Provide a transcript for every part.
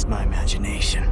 just my imagination.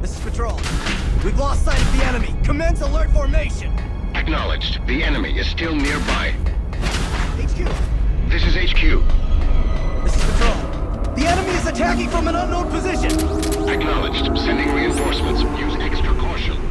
This is Patrol. We've lost sight of the enemy. Commence alert formation. Acknowledged. The enemy is still nearby. HQ. This is HQ. This is Patrol. The enemy is attacking from an unknown position. Acknowledged. Sending reinforcements. Use extra caution.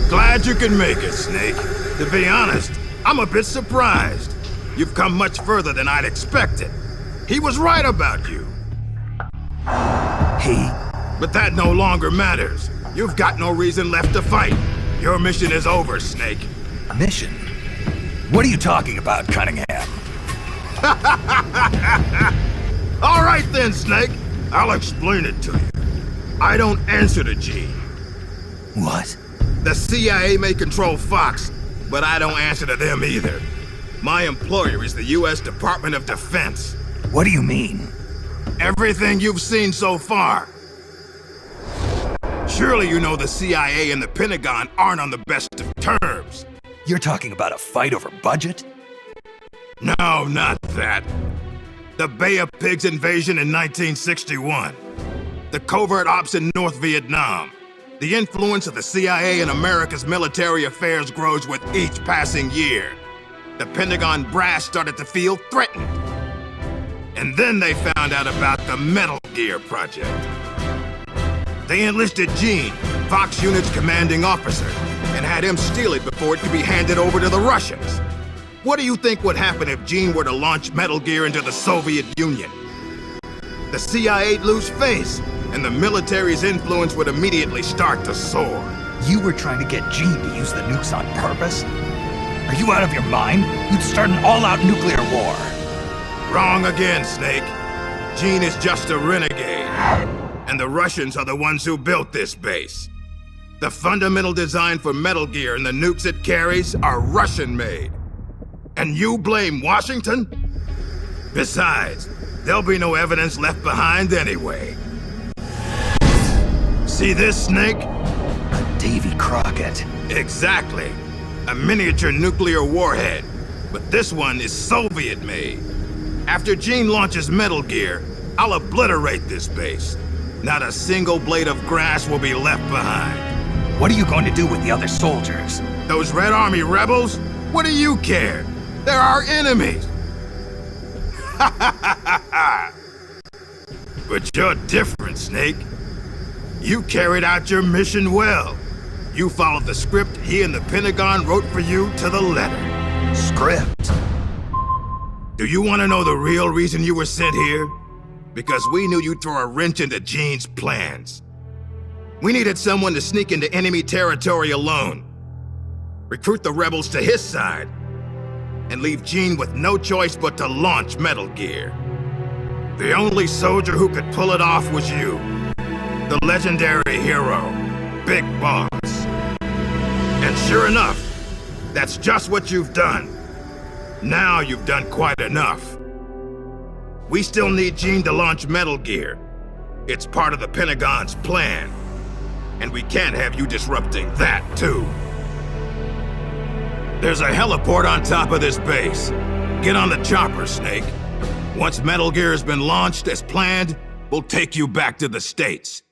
Glad you can make it, Snake. To be honest, I'm a bit surprised. You've come much further than I'd expected. He was right about you. He? But that no longer matters. You've got no reason left to fight. Your mission is over, Snake. Mission? What are you talking about, Cunningham? All right then, Snake. I'll explain it to you. I don't answer to Gene. What? The CIA may control Fox, but I don't answer to them either. My employer is the U.S. Department of Defense. What do you mean? Everything you've seen so far. Surely you know the CIA and the Pentagon aren't on the best of terms. You're talking about a fight over budget? No, not that. The Bay of Pigs invasion in 1961. The covert ops in North Vietnam. The influence of the CIA in America's military affairs grows with each passing year. The Pentagon brass started to feel threatened. And then they found out about the Metal Gear project. They enlisted Gene, Fox Unit's commanding officer, and had him steal it before it could be handed over to the Russians. What do you think would happen if Gene were to launch Metal Gear into the Soviet Union? The CIA'd lose face, and the military's influence would immediately start to soar. You were trying to get Gene to use the nukes on purpose? Are you out of your mind? You'd start an all-out nuclear war. Wrong again, Snake. Gene is just a renegade. And the Russians are the ones who built this base. The fundamental design for Metal Gear and the nukes it carries are Russian-made. And you blame Washington? Besides, there'll be no evidence left behind anyway. See this, Snake? A Davy Crockett. Exactly. A miniature nuclear warhead. But this one is Soviet-made. After Gene launches Metal Gear, I'll obliterate this base. Not a single blade of grass will be left behind. What are you going to do with the other soldiers? Those Red Army rebels? What do you care? They're our enemies! But you're different, Snake. You carried out your mission well. You followed the script he and the Pentagon wrote for you to the letter. Script? Do you want to know the real reason you were sent here? Because we knew you'd throw a wrench into Gene's plans. We needed someone to sneak into enemy territory alone, recruit the rebels to his side, and leave Gene with no choice but to launch Metal Gear. The only soldier who could pull it off was you, the legendary hero, Big Boss. And sure enough, that's just what you've done. Now you've done quite enough. We still need Gene to launch Metal Gear. It's part of the Pentagon's plan. And we can't have you disrupting that, too. There's a heliport on top of this base. Get on the chopper, Snake. Once Metal Gear has been launched as planned, we'll take you back to the States.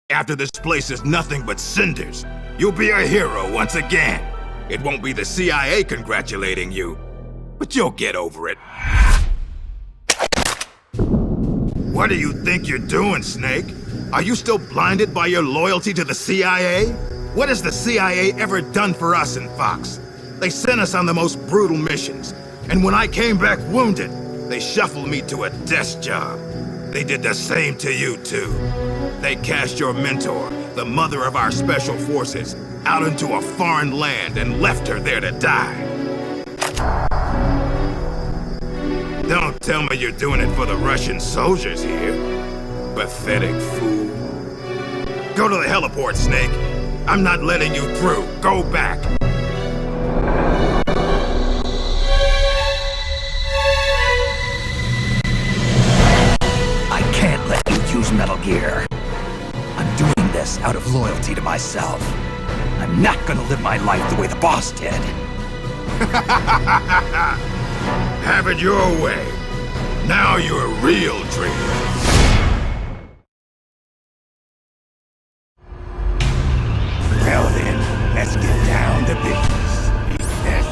After this place is nothing but cinders, you'll be a hero once again. It won't be the CIA congratulating you, but you'll get over it. What do you think you're doing, Snake? Are you still blinded by your loyalty to the CIA? What has the CIA ever done for us in Fox? They sent us on the most brutal missions, and when I came back wounded, they shuffled me to a desk job. They did the same to you, too. They cast your mentor, the mother of our special forces, out into a foreign land and left her there to die. Don't tell me you're doing it for the Russian soldiers here. Pathetic fool. Go to the heliport, Snake. I'm not letting you through. Go back. I can't let you use Metal Gear. I'm doing this out of loyalty to myself. I'm not gonna live my life the way the boss did. Have it your way. Now you're a real traitor. Well then, let's get down to business. Yes.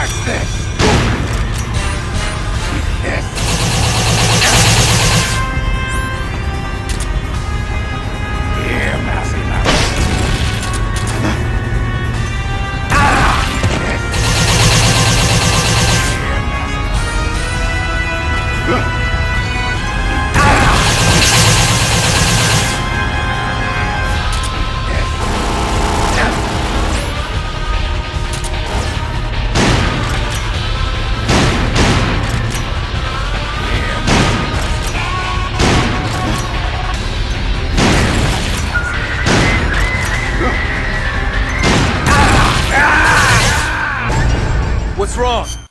Watch this! This! Here, mousy mouse. What's wrong?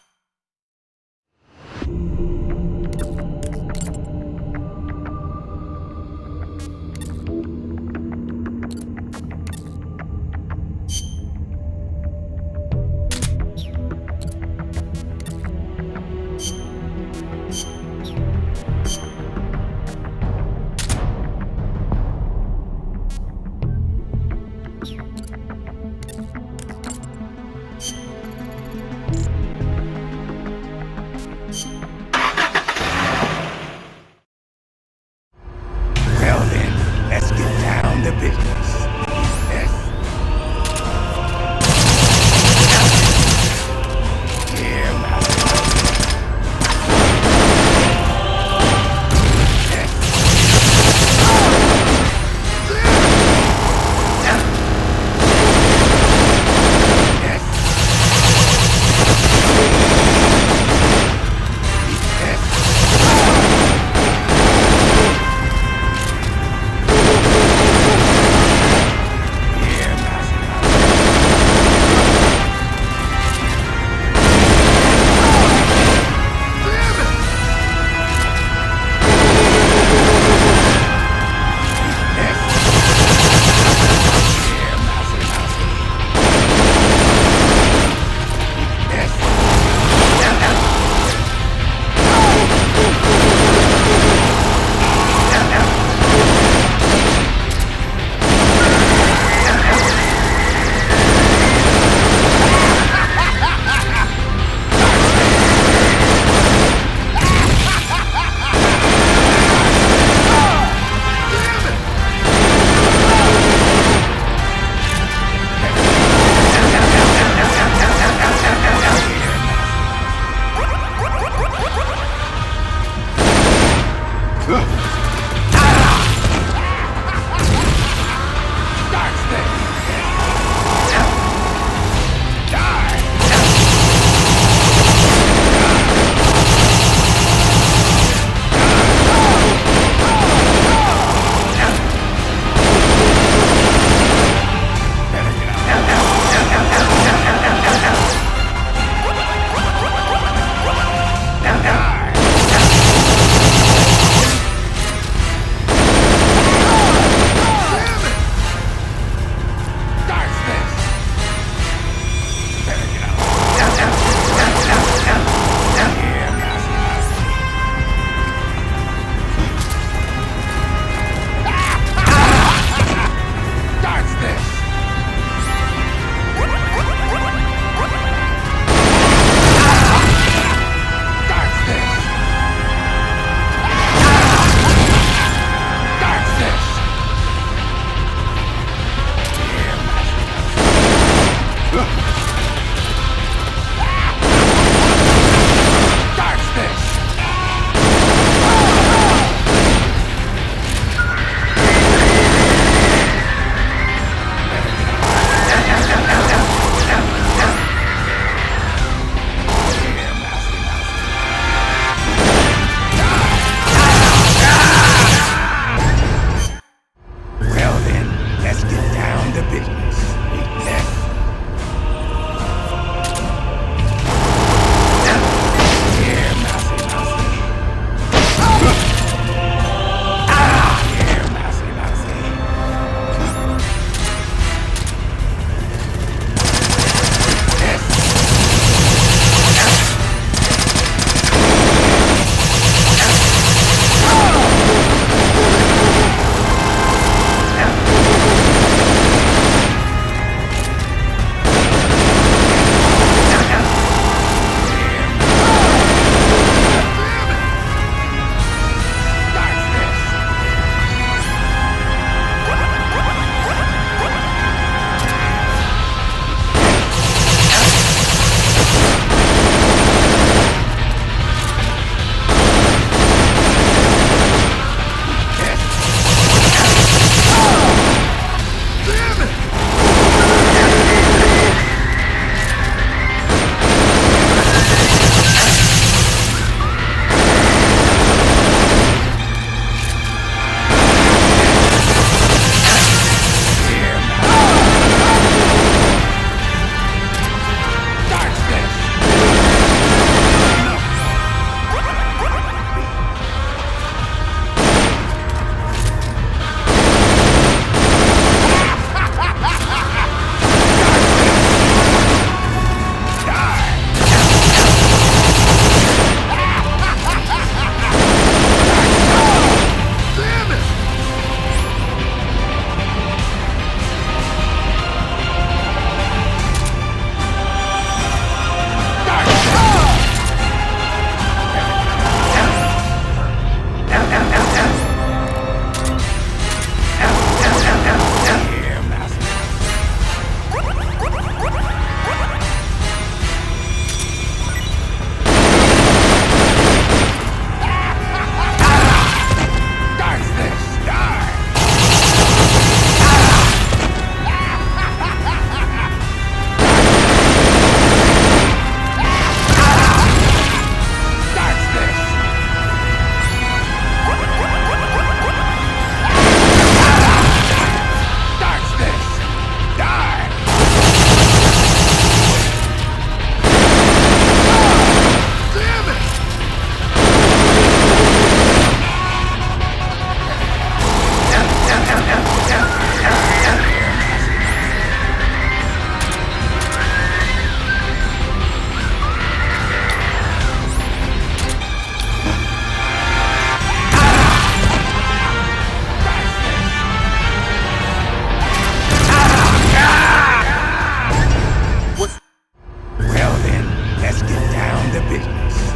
to business.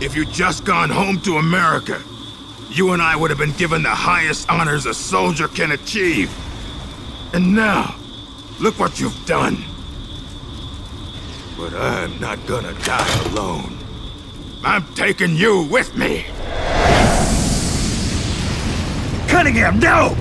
If you'd just gone home to America, you and I would have been given the highest honors a soldier can achieve. And now, look what you've done. But I'm not gonna die alone. I'm taking you with me. Cunningham, no!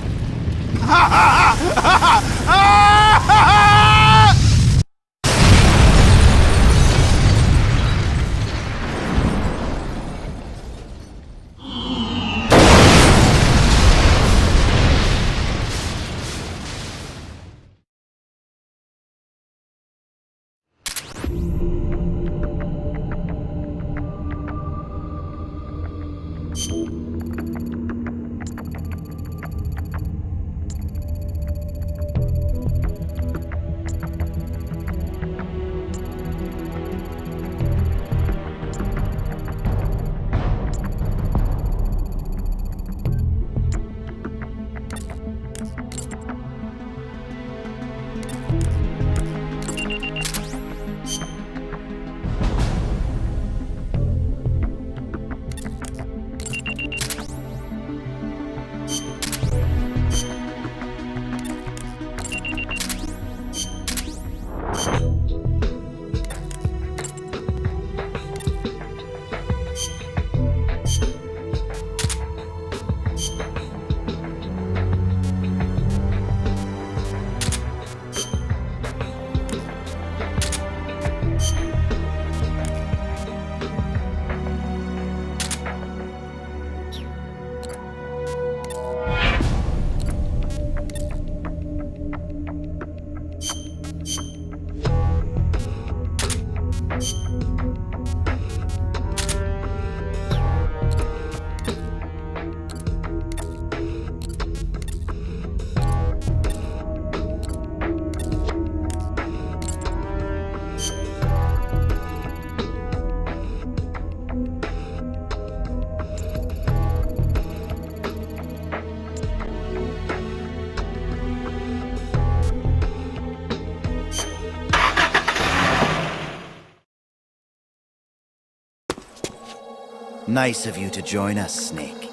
Nice of you to join us, Snake.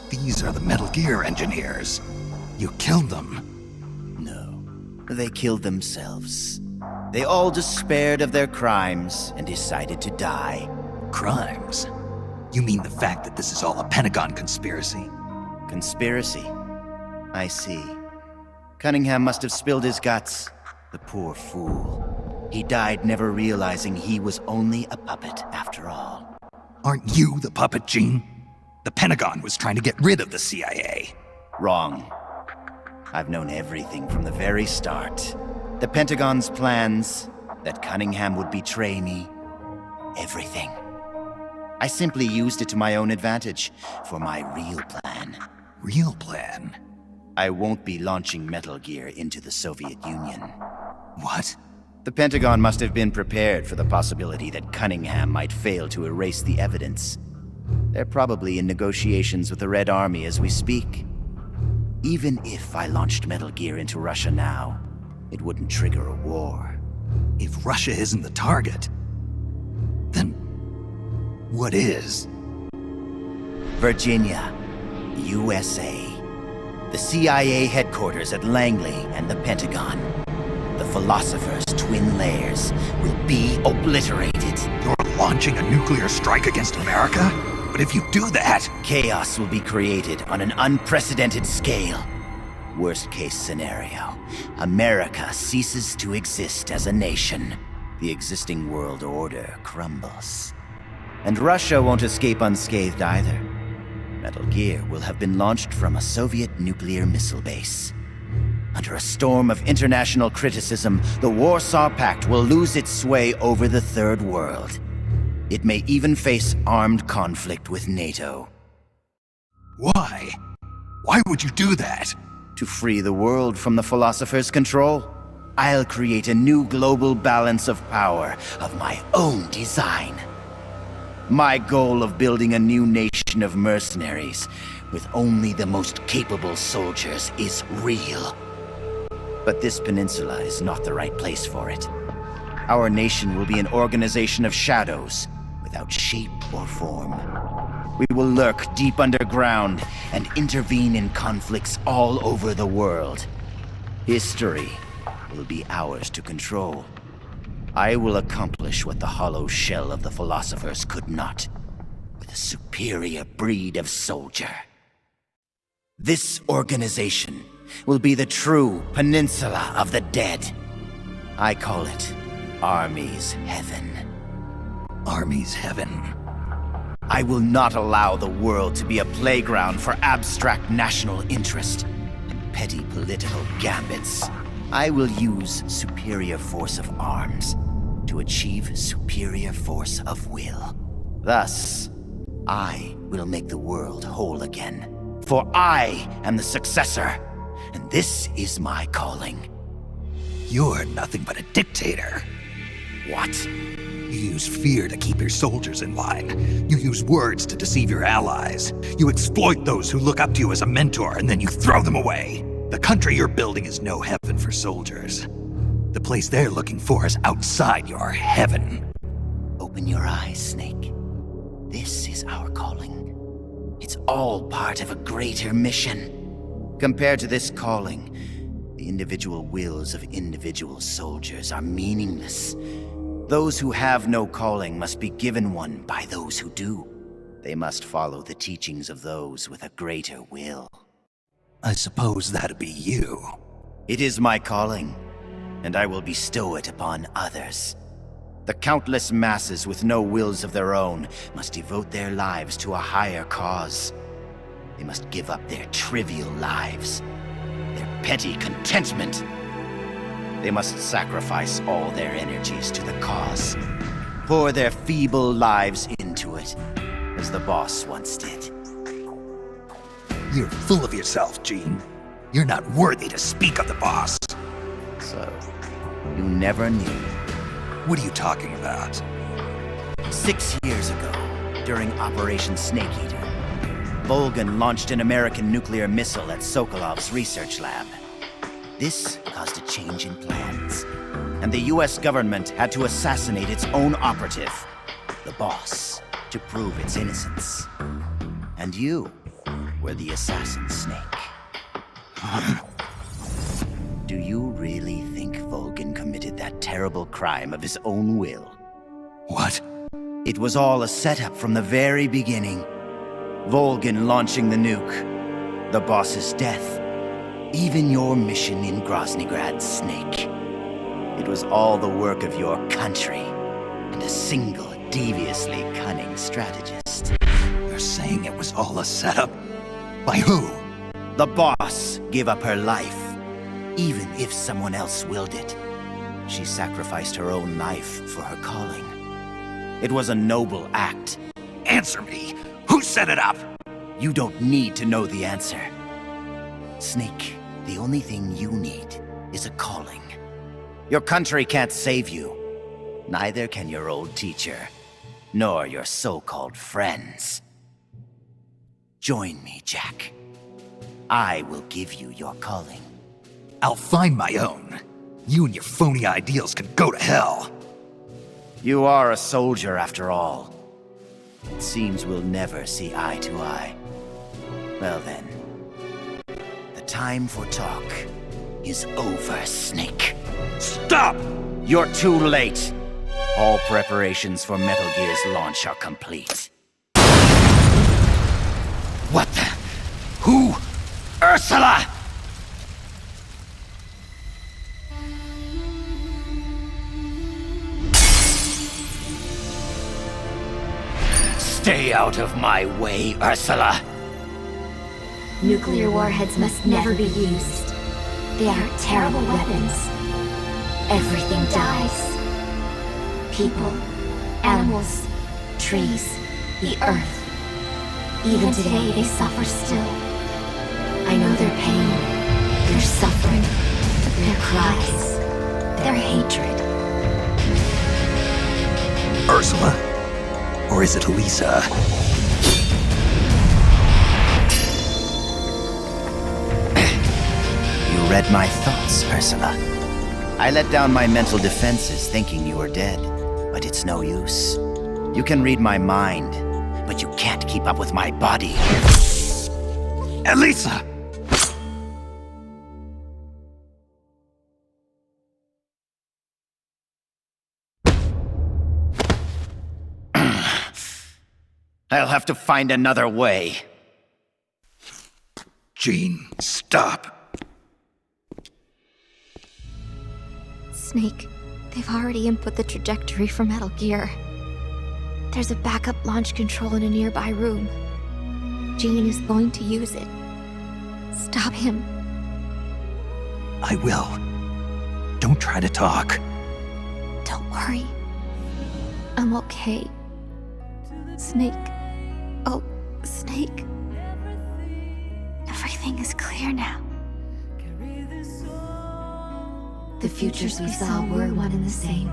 These are the Metal Gear engineers. You killed them. No, they killed themselves. They all despaired of their crimes and decided to die. Crimes? You mean the fact that this is all a Pentagon conspiracy? Conspiracy? I see. Cunningham must have spilled his guts. The poor fool. He died never realizing he was only a puppet after all. Aren't you the puppet, Gene? The Pentagon was trying to get rid of the CIA. Wrong. I've known everything from the very start. The Pentagon's plans, that Cunningham would betray me. Everything. I simply used it to my own advantage, for my real plan. Real plan? I won't be launching Metal Gear into the Soviet Union. What? The Pentagon must have been prepared for the possibility that Cunningham might fail to erase the evidence. They're probably in negotiations with the Red Army as we speak. Even if I launched Metal Gear into Russia now, it wouldn't trigger a war. If Russia isn't the target, then what is? Virginia, USA. The CIA headquarters at Langley and the Pentagon. The Philosopher's twin lairs will be obliterated. You're launching a nuclear strike against America? But if you do that... Chaos will be created on an unprecedented scale. Worst case scenario, America ceases to exist as a nation. The existing world order crumbles. And Russia won't escape unscathed either. Metal Gear will have been launched from a Soviet nuclear missile base. Under a storm of international criticism, the Warsaw Pact will lose its sway over the Third World. It may even face armed conflict with NATO. Why? Why would you do that? To free the world from the Philosopher's control, I'll create a new global balance of power of my own design. My goal of building a new nation of mercenaries with only the most capable soldiers is real. But this peninsula is not the right place for it. Our nation will be an organization of shadows, with without shape or form. We will lurk deep underground and intervene in conflicts all over the world. History will be ours to control. I will accomplish what the hollow shell of the philosophers could not, with a superior breed of soldier. This organization will be the true Peninsula of the Dead. I call it Army's Heaven. Army's Heaven. I will not allow the world to be a playground for abstract national interest and petty political gambits. I will use superior force of arms to achieve superior force of will. Thus, I will make the world whole again. For I am the successor, and this is my calling. You're nothing but a dictator. What? You use fear to keep your soldiers in line. You use words to deceive your allies. You exploit those who look up to you as a mentor, and then you throw them away. The country you're building is no heaven for soldiers. The place they're looking for is outside your heaven. Open your eyes, Snake. This is our calling. It's all part of a greater mission. Compared to this calling, the individual wills of individual soldiers are meaningless. Those who have no calling must be given one by those who do. They must follow the teachings of those with a greater will. I suppose that'd be you. It is my calling, and I will bestow it upon others. The countless masses with no wills of their own must devote their lives to a higher cause. They must give up their trivial lives, their petty contentment. They must sacrifice all their energies to the cause, pour their feeble lives into it, as the boss once did. You're full of yourself, Gene. You're not worthy to speak of the boss. So, you never knew. What are you talking about? 6 years ago, during Operation Snake Eater, Volgan launched an American nuclear missile at Sokolov's research lab. This caused a change in plans, and the US government had to assassinate its own operative, the boss, to prove its innocence. And you were the assassin, Snake. Do you really think Volgan committed that terrible crime of his own will? What? It was all a setup from the very beginning. Volgan launching the nuke, the boss's death, even your mission in Groznygrad, Snake. It was all the work of your country, and a single, deviously cunning strategist. You're saying it was all a setup? By who? The boss gave up her life, even if someone else willed it. She sacrificed her own life for her calling. It was a noble act. Answer me! Who set it up? You don't need to know the answer. Snake, the only thing you need is a calling. Your country can't save you. Neither can your old teacher, nor your so-called friends. Join me, Jack. I will give you your calling. I'll find my own. You and your phony ideals can go to hell. You are a soldier after all. It seems we'll never see eye to eye. Well then, the time for talk is over, Snake. Stop! You're too late. All preparations for Metal Gear's launch are complete. What the? Who? Ursula! Stay out of my way, Ursula! Nuclear warheads must never be used. They are terrible weapons. Everything dies. People, animals, trees, the earth. Even today, they suffer still. I know their pain, their suffering, their cries, their hatred. Ursula? Or is it Lisa? You read my thoughts, Ursula. I let down my mental defenses thinking you were dead, but it's no use. You can read my mind, but you can't keep up with my body. Elisa! I'll have to find another way. Jean, stop. Snake, they've already input the trajectory for Metal Gear. There's a backup launch control in a nearby room. Jean is going to use it. Stop him. I will. Don't try to talk. Don't worry. I'm okay. Snake. Oh, Snake. Everything is clear now. The futures we saw were one and the same.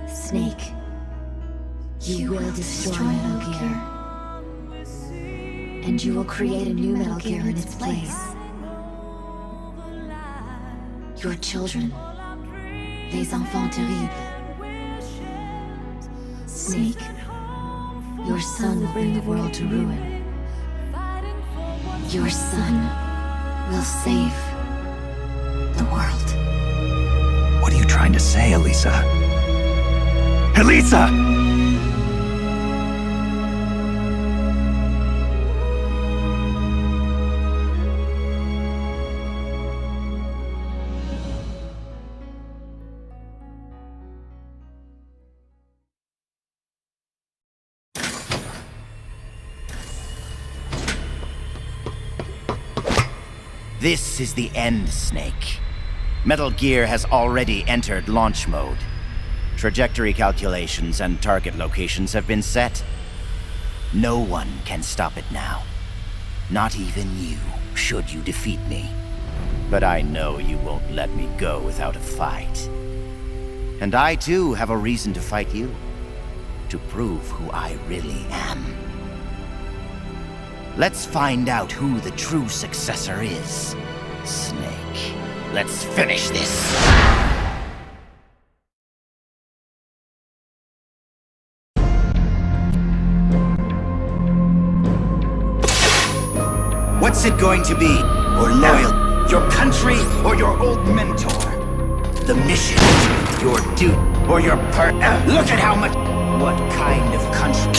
Snake, you will destroy Metal Gear. And you will create a new Metal Gear in its place. Your children, les enfants terribles. Snake, your son will bring the world to ruin. Your son will save the world. What are you trying to say, Elisa? Elisa! This is the end, Snake. Metal Gear has already entered launch mode. Trajectory calculations and target locations have been set. No one can stop it now. Not even you, should you defeat me. But I know you won't let me go without a fight. And I too have a reason to fight you. To prove who I really am. Let's find out who the true successor is. Snake, let's finish this. What's it going to be? Or loyal? Your country or your old mentor? The mission, your duty, or your look at how much... What kind of country?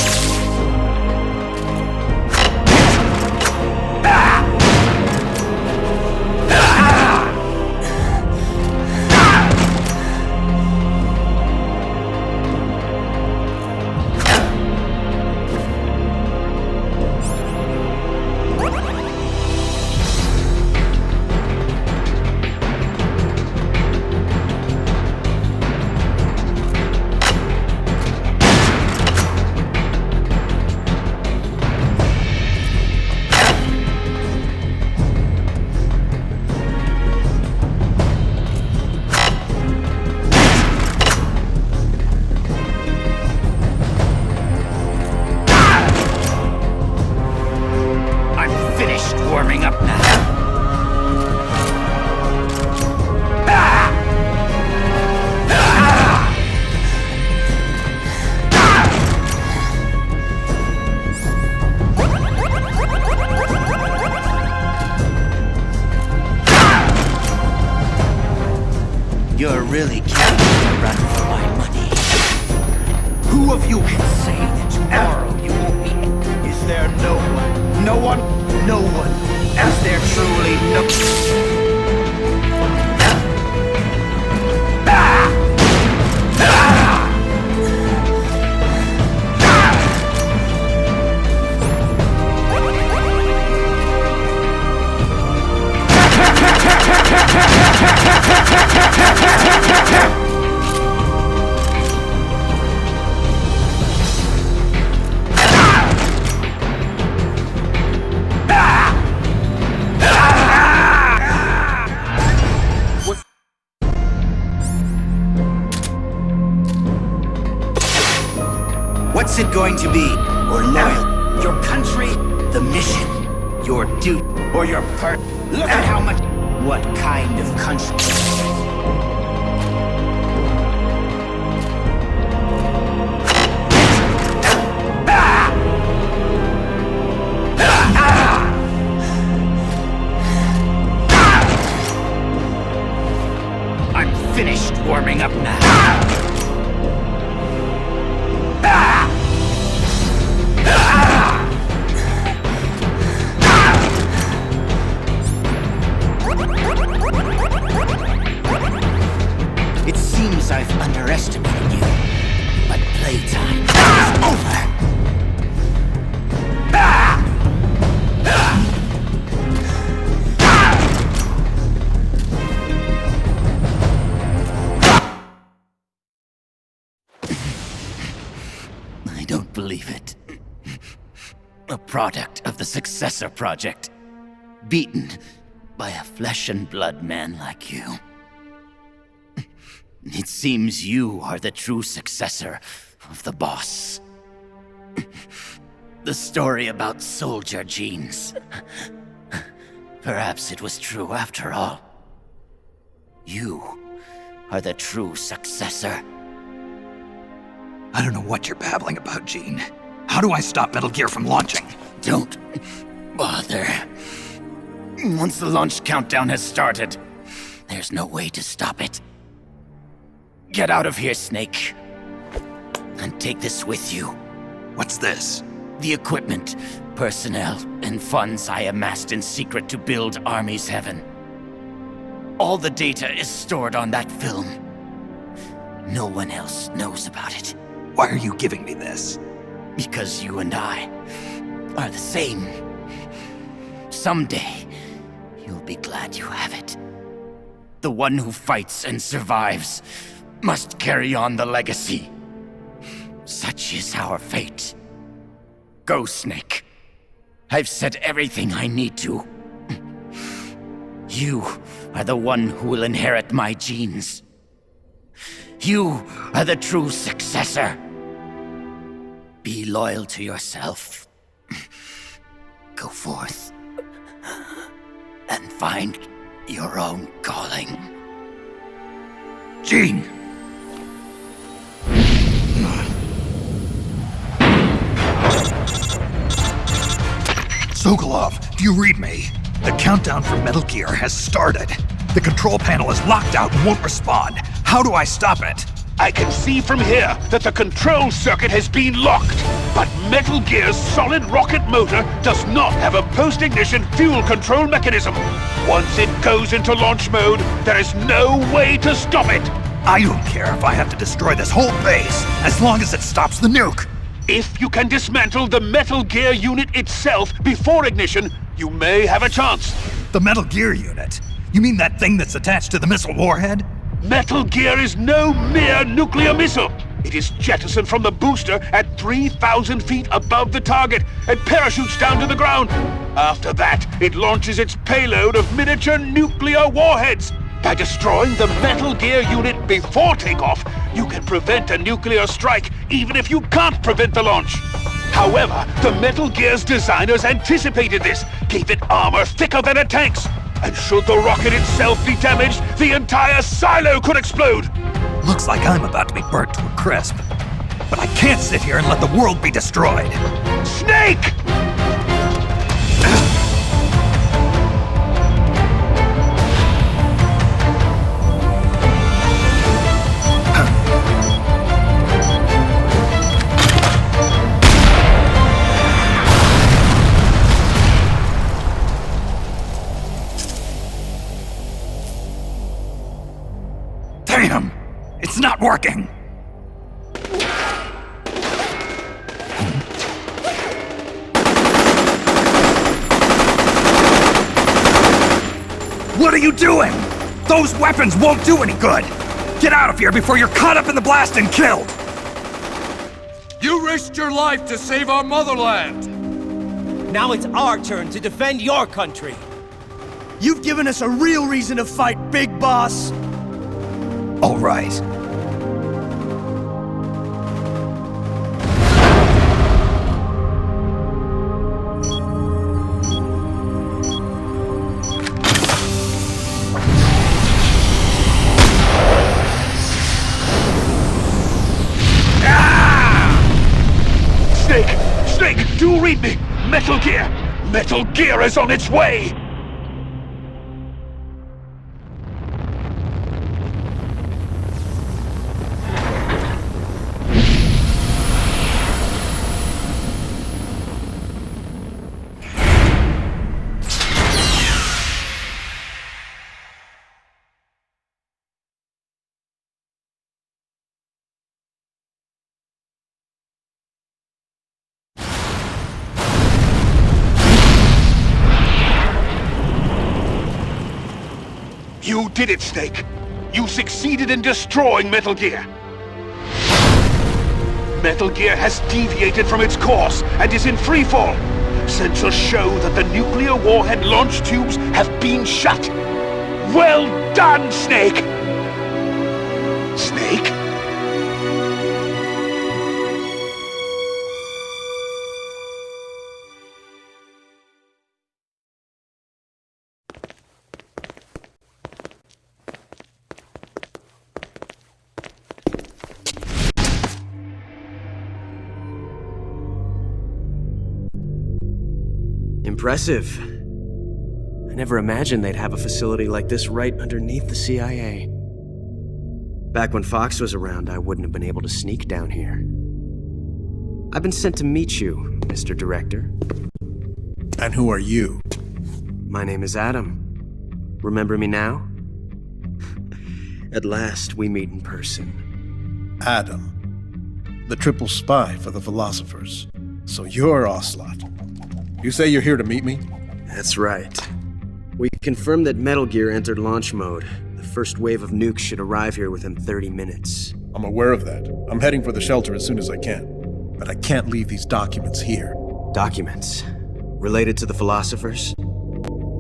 You're really killing me to run for my money. Who of you can say that tomorrow you won't be... Is there no one? No one? No one. Is there truly no... What's it going to be? Or loyal? Your country? The mission? Your duty? Or your part? Look at how much... What kind of country? A product of the Successor Project. Beaten by a flesh and blood man like you. It seems you are the true successor of the boss. The story about soldier genes. Perhaps it was true after all. You are the true successor. I don't know what you're babbling about, Gene. How do I stop Metal Gear from launching? Don't bother. Once the launch countdown has started, there's no way to stop it. Get out of here, Snake. And take this with you. What's this? The equipment, personnel, and funds I amassed in secret to build Army's Heaven. All the data is stored on that film. No one else knows about it. Why are you giving me this? Because you and I are the same. Someday, you'll be glad you have it. The one who fights and survives must carry on the legacy. Such is our fate. Go, Snake. I've said everything I need to. You are the one who will inherit my genes. You are the true successor. Be loyal to yourself. Go forth and find your own calling. Gene! Sokolov, do you read me? The countdown for Metal Gear has started. The control panel is locked out and won't respond. How do I stop it? I can see from here that the control circuit has been locked, but Metal Gear's solid rocket motor does not have a post-ignition fuel control mechanism. Once it goes into launch mode, there is no way to stop it. I don't care if I have to destroy this whole base, as long as it stops the nuke. If you can dismantle the Metal Gear unit itself before ignition, you may have a chance. The Metal Gear unit? You mean that thing that's attached to the missile warhead? Metal Gear is no mere nuclear missile. It is jettisoned from the booster at 3,000 feet above the target and parachutes down to the ground. After that, it launches its payload of miniature nuclear warheads. By destroying the Metal Gear unit before takeoff, you can prevent a nuclear strike even if you can't prevent the launch. However, the Metal Gear's designers anticipated this, gave it armor thicker than a tank's. And should the rocket itself be damaged, the entire silo could explode! Looks like I'm about to be burnt to a crisp. But I can't sit here and let the world be destroyed. Snake! Damn! It's not working! What are you doing? Those weapons won't do any good! Get out of here before you're caught up in the blast and killed! You risked your life to save our motherland! Now it's our turn to defend your country. You've given us a real reason to fight, Big Boss. All right. Snake, do read me! Metal Gear! Metal Gear is on its way! You did it, Snake! You succeeded in destroying Metal Gear! Metal Gear has deviated from its course and is in freefall. Sensors show that the nuclear warhead launch tubes have been shut. Well done, Snake! Snake? Impressive. I never imagined they'd have a facility like this right underneath the CIA. Back when Fox was around, I wouldn't have been able to sneak down here. I've been sent to meet you, Mr. Director. And who are you? My name is Adam. Remember me now? At last, we meet in person. Adam. The triple spy for the philosophers. So you're Ocelot. You say you're here to meet me? That's right. We confirmed that Metal Gear entered launch mode. The first wave of nukes should arrive here within 30 minutes. I'm aware of that. I'm heading for the shelter as soon as I can. But I can't leave these documents here. Documents? Related to the philosophers?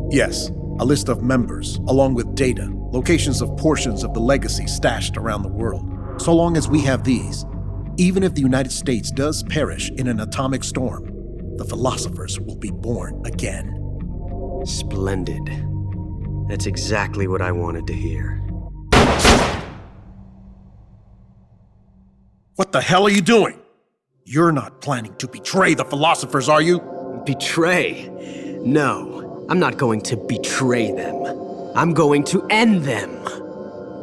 Yes. A list of members, along with data, locations of portions of the legacy stashed around the world. So long as we have these, even if the United States does perish in an atomic storm, the philosophers will be born again. Splendid. That's exactly what I wanted to hear. What the hell are you doing? You're not planning to betray the philosophers, are you? Betray? No, I'm not going to betray them. I'm going to end them.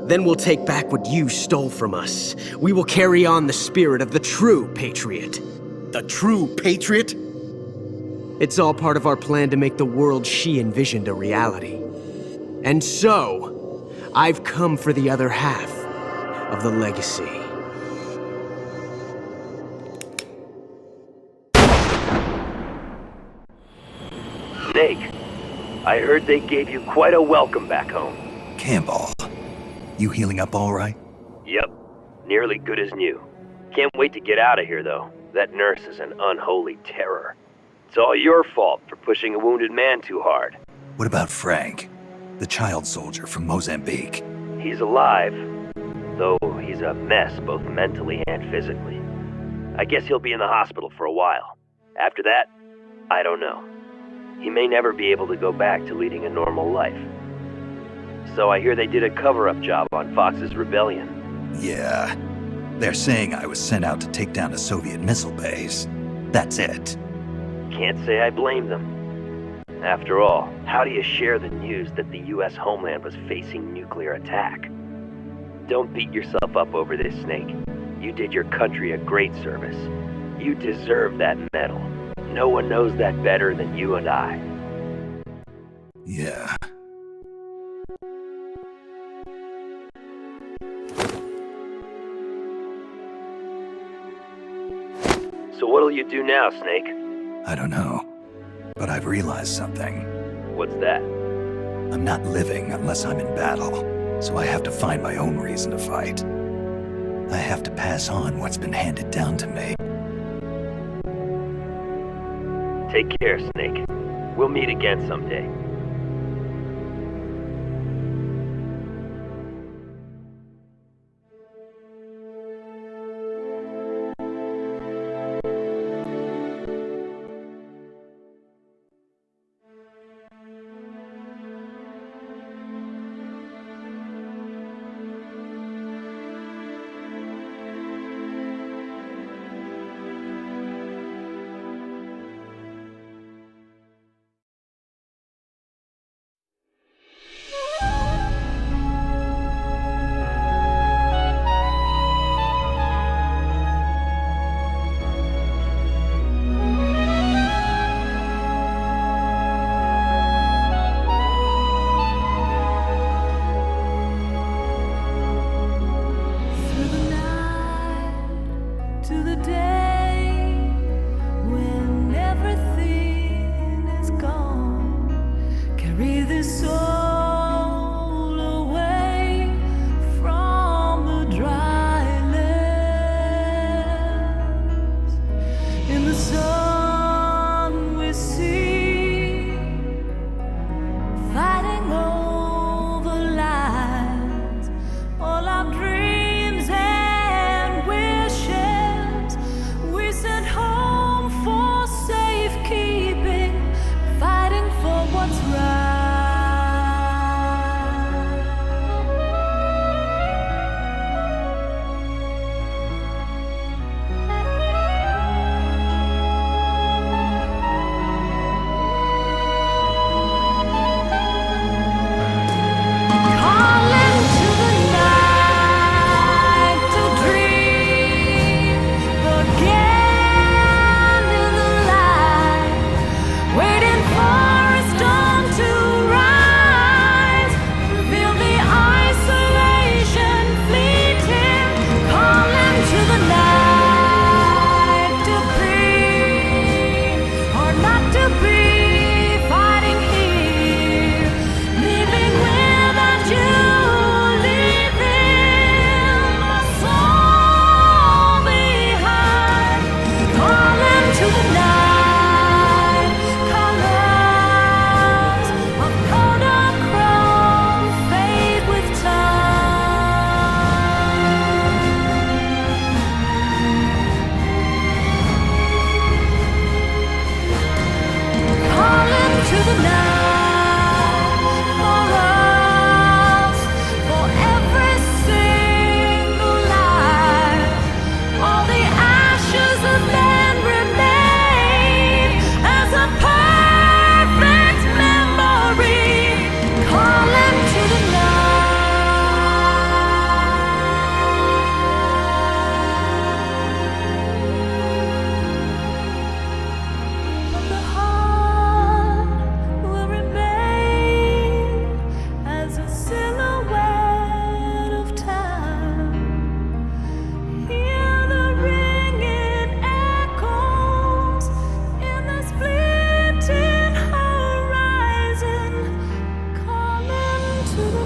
Then we'll take back what you stole from us. We will carry on the spirit of the true Patriot. The true Patriot? It's all part of our plan to make the world she envisioned a reality. And so, I've come for the other half of the legacy. Snake, I heard they gave you quite a welcome back home. Campbell, you healing up all right? Yep, nearly good as new. Can't wait to get out of here, though. That nurse is an unholy terror. It's all your fault for pushing a wounded man too hard. What about Frank, the child soldier from Mozambique? He's alive, though he's a mess both mentally and physically. I guess he'll be in the hospital for a while. After that, I don't know. He may never be able to go back to leading a normal life. So I hear they did a cover-up job on Fox's rebellion. Yeah. They're saying I was sent out to take down a Soviet missile base. That's it. Can't say I blame them. After all, how do you share the news that the U.S. homeland was facing nuclear attack? Don't beat yourself up over this, Snake. You did your country a great service. You deserve that medal. No one knows that better than you and I. Yeah. So what'll you do now, Snake? I don't know. But I've realized something. What's that? I'm not living unless I'm in battle, so I have to find my own reason to fight. I have to pass on what's been handed down to me. Take care, Snake. We'll meet again someday. to the night for us, for every single life. All the ashes of men remain as a perfect memory, calling to the night. The heart will remain as a silhouette of time. Hear the ringing echoes in the splitting horizon, calling to the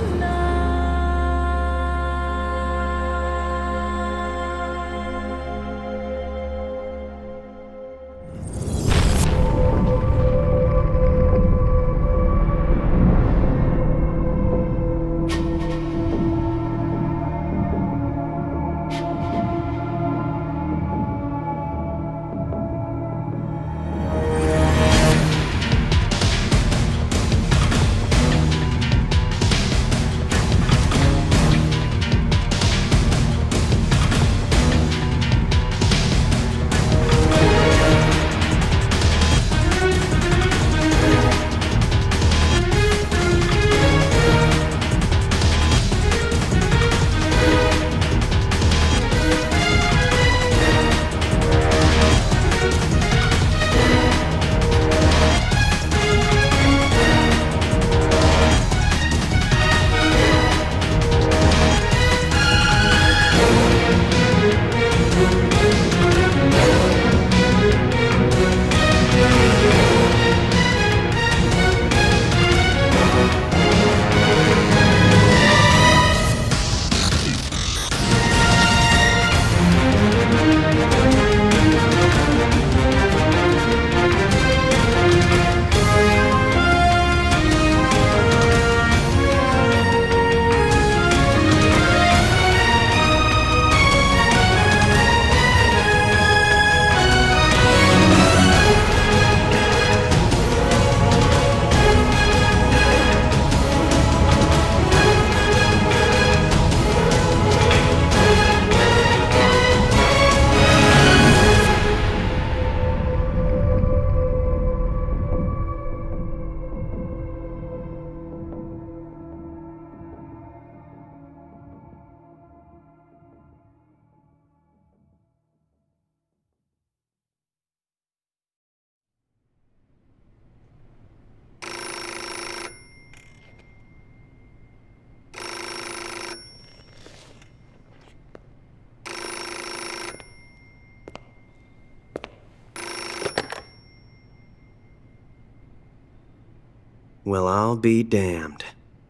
Well, I'll be damned.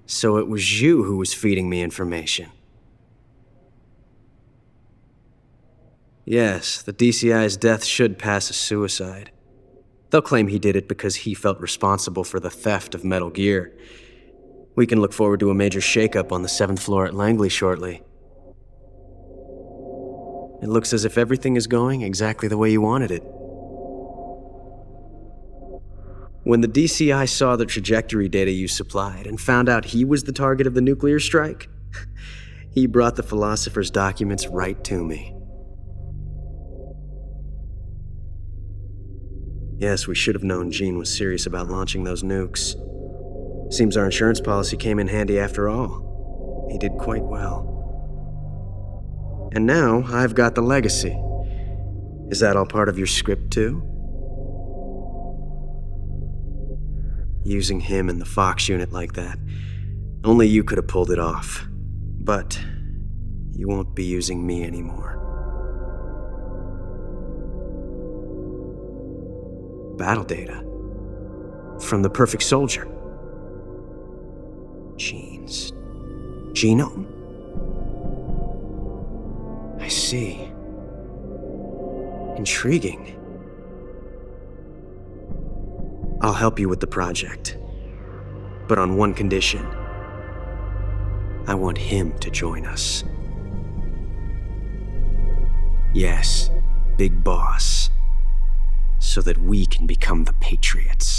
So it was you who was feeding me information. Yes, the DCI's death should pass as suicide. They'll claim he did it because he felt responsible for the theft of Metal Gear. We can look forward to a major shakeup on the 7th floor at Langley shortly. It looks as if everything is going exactly the way you wanted it. When the DCI saw the trajectory data you supplied and found out he was the target of the nuclear strike, he brought the Philosopher's documents right to me. Yes, we should have known Gene was serious about launching those nukes. Seems our insurance policy came in handy after all. He did quite well. And now I've got the legacy. Is that all part of your script too? Using him in the Fox unit like that. Only you could have pulled it off. But you won't be using me anymore. Battle data. From the Perfect Soldier. Gene's genome? I see. Intriguing. I'll help you with the project. But on one condition. I want him to join us. Yes, Big Boss. So that we can become the Patriots.